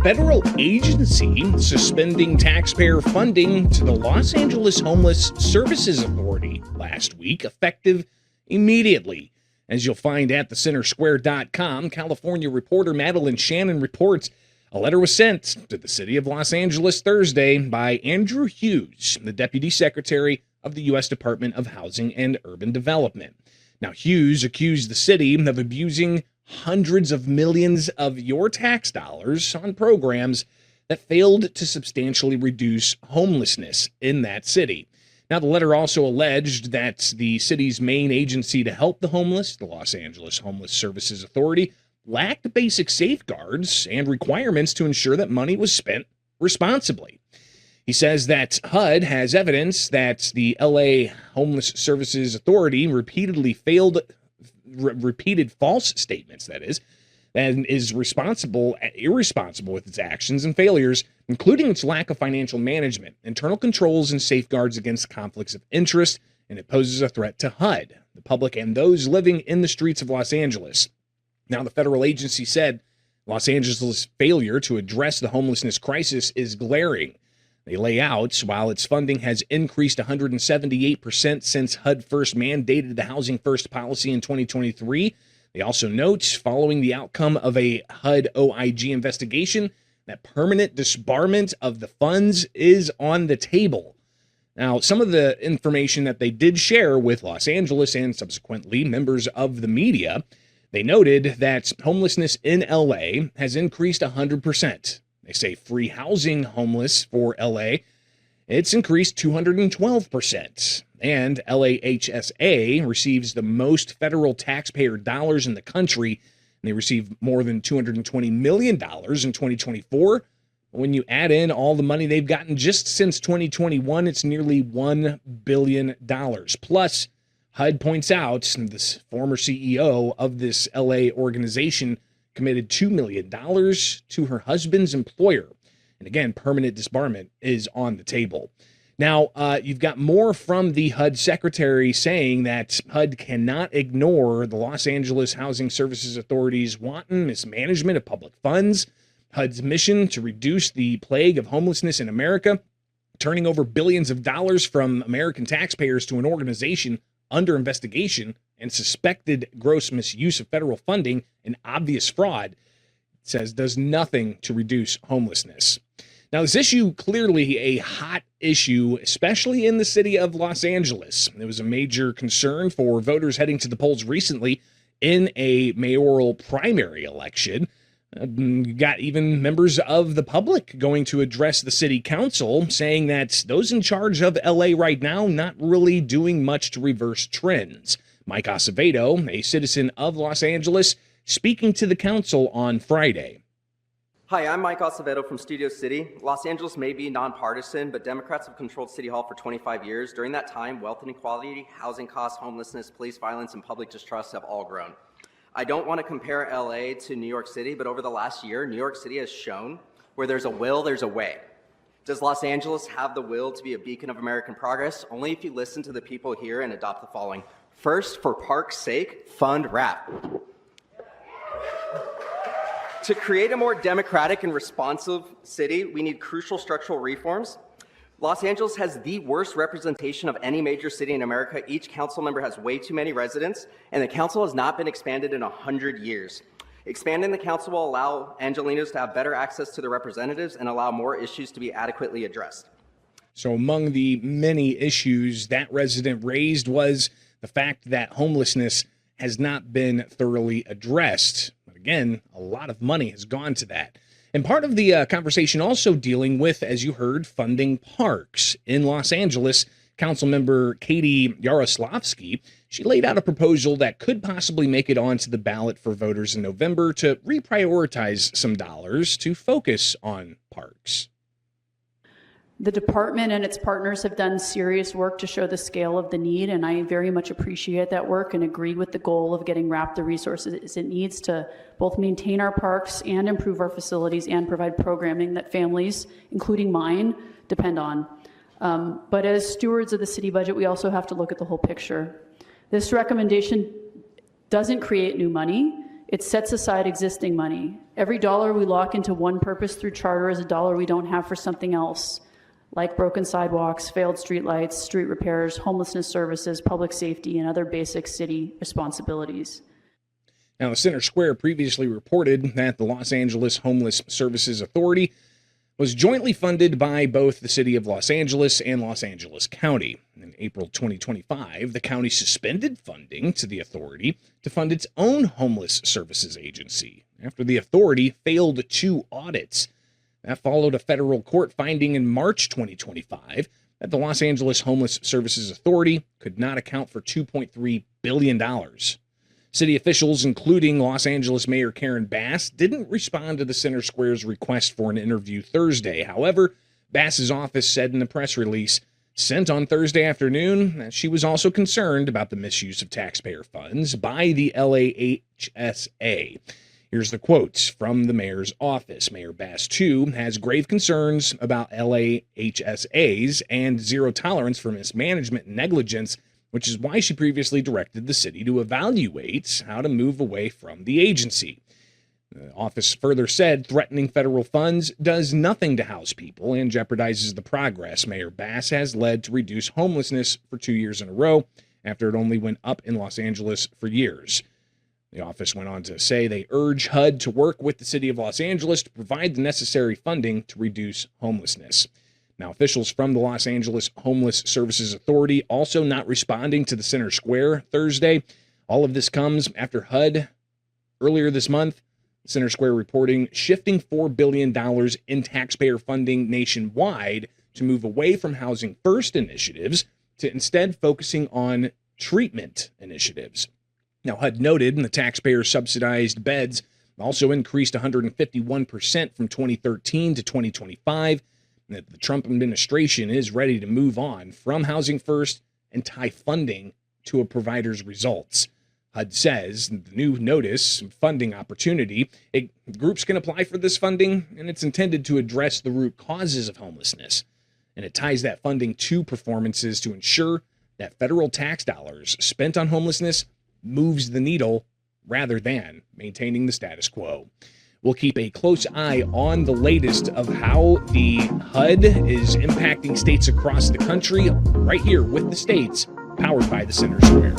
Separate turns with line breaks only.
federal agency suspending taxpayer funding to the Los Angeles Homeless Services Authority last week, effective immediately. As you'll find at thecentersquare.com, California reporter Madeline Shannon reports a letter was sent to the city of Los Angeles Thursday by Andrew Hughes, the Deputy Secretary of the U.S. Department of Housing and Urban Development. Now, Hughes accused the city of abusing hundreds of millions of your tax dollars on programs that failed to substantially reduce homelessness in that city. Now, the letter also alleged that the city's main agency to help the homeless, the Los Angeles Homeless Services Authority, lacked basic safeguards and requirements to ensure that money was spent responsibly. He says that HUD has evidence that the LA Homeless Services Authority repeated false statements, that is, and is irresponsible with its actions and failures, including its lack of financial management, internal controls, and safeguards against conflicts of interest, and it poses a threat to HUD, the public, and those living in the streets of Los Angeles. Now, the federal agency said Los Angeles' failure to address the homelessness crisis is glaring. They lay out, while its funding has increased 178% since HUD first mandated the Housing First policy in 2023, they also note, following the outcome of a HUD OIG investigation, that permanent disbarment of the funds is on the table. Now, some of the information that they did share with Los Angeles and subsequently members of the media, they noted that homelessness in LA has increased 100%. They say free housing homeless for LA, it's increased 212%. And LAHSA receives the most federal taxpayer dollars in the country, and they receive more than $220 million in 2024. When you add in all the money they've gotten just since 2021, it's nearly $1 billion. Plus, HUD points out, this former CEO of this LA organization committed $2 million to her husband's employer. And again, permanent disbarment is on the table. Now, you've got more from the HUD secretary saying that HUD cannot ignore the Los Angeles Housing Services Authority's wanton mismanagement of public funds, HUD's mission to reduce the plague of homelessness in America, turning over billions of dollars from American taxpayers to an organization under investigation and suspected gross misuse of federal funding and obvious fraud, it says does nothing to reduce homelessness. Now, this issue clearly a hot issue, especially in the city of Los Angeles. It was a major concern for voters heading to the polls recently in a mayoral primary election. You got even members of the public going to address the city council, saying that those in charge of LA right now not really doing much to reverse trends. Mike Acevedo, a citizen of Los Angeles, speaking to the council on Friday.
Hi, I'm Mike Acevedo from Studio City. Los Angeles may be nonpartisan, but Democrats have controlled City Hall for 25 years. During that time, wealth inequality, housing costs, homelessness, police violence, and public distrust have all grown. I don't want to compare LA to New York City, but over the last year, New York City has shown where there's a will, there's a way. Does Los Angeles have the will to be a beacon of American progress? Only if you listen to the people here and adopt the following. First, for park's sake, fund RAP. To create a more democratic and responsive city, we need crucial structural reforms. Los Angeles has the worst representation of any major city in America. Each council member has way too many residents, and the council has not been expanded in 100 years. Expanding the council will allow Angelenos to have better access to their representatives and allow more issues to be adequately addressed.
So among the many issues that resident raised was the fact that homelessness has not been thoroughly addressed. But again, a lot of money has gone to that. And part of the conversation also dealing with, as you heard, funding parks. In Los Angeles, Councilmember Katie Yaroslavsky, she laid out a proposal that could possibly make it onto the ballot for voters in November to reprioritize some dollars to focus on parks.
The department and its partners have done serious work to show the scale of the need, and I very much appreciate that work and agree with the goal of getting RAP the resources it needs to both maintain our parks and improve our facilities and provide programming that families, including mine, depend on. But as stewards of the city budget, we also have to look at the whole picture. This recommendation doesn't create new money. It sets aside existing money. Every dollar we lock into one purpose through charter is a dollar we don't have for something else, like broken sidewalks, failed streetlights, street repairs, homelessness services, public safety, and other basic city responsibilities.
Now, the Center Square previously reported that the Los Angeles Homeless Services Authority was jointly funded by both the City of Los Angeles and Los Angeles County. In April 2025, the county suspended funding to the authority to fund its own homeless services agency after the authority failed 2 audits. That followed a federal court finding in March 2025 that the Los Angeles Homeless Services Authority could not account for $2.3 billion. City officials, including Los Angeles Mayor Karen Bass, didn't respond to the Center Square's request for an interview Thursday. However, Bass's office said in a press release sent on Thursday afternoon that she was also concerned about the misuse of taxpayer funds by the LAHSA. Here's the quotes from the mayor's office. Mayor Bass, too, has grave concerns about LAHSAs and zero tolerance for mismanagement and negligence, which is why she previously directed the city to evaluate how to move away from the agency. The office further said threatening federal funds does nothing to house people and jeopardizes the progress Mayor Bass has led to reduce homelessness for 2 years in a row, after it only went up in Los Angeles for years. The office went on to say they urge HUD to work with the City of Los Angeles to provide the necessary funding to reduce homelessness. Now, officials from the Los Angeles Homeless Services Authority also not responding to the Center Square Thursday. All of this comes after HUD earlier this month, Center Square reporting shifting $4 billion in taxpayer funding nationwide to move away from housing first initiatives to instead focusing on treatment initiatives. Now, HUD noted the taxpayer subsidized beds also increased 151% from 2013 to 2025. That the Trump administration is ready to move on from housing first and tie funding to a provider's results. HUD says the new notice funding opportunity, groups can apply for this funding, and it's intended to address the root causes of homelessness. And it ties that funding to performances to ensure that federal tax dollars spent on homelessness moves the needle rather than maintaining the status quo. We'll keep a close eye on the latest of how the HUD is impacting states across the country right here with the states, powered by the Center Square.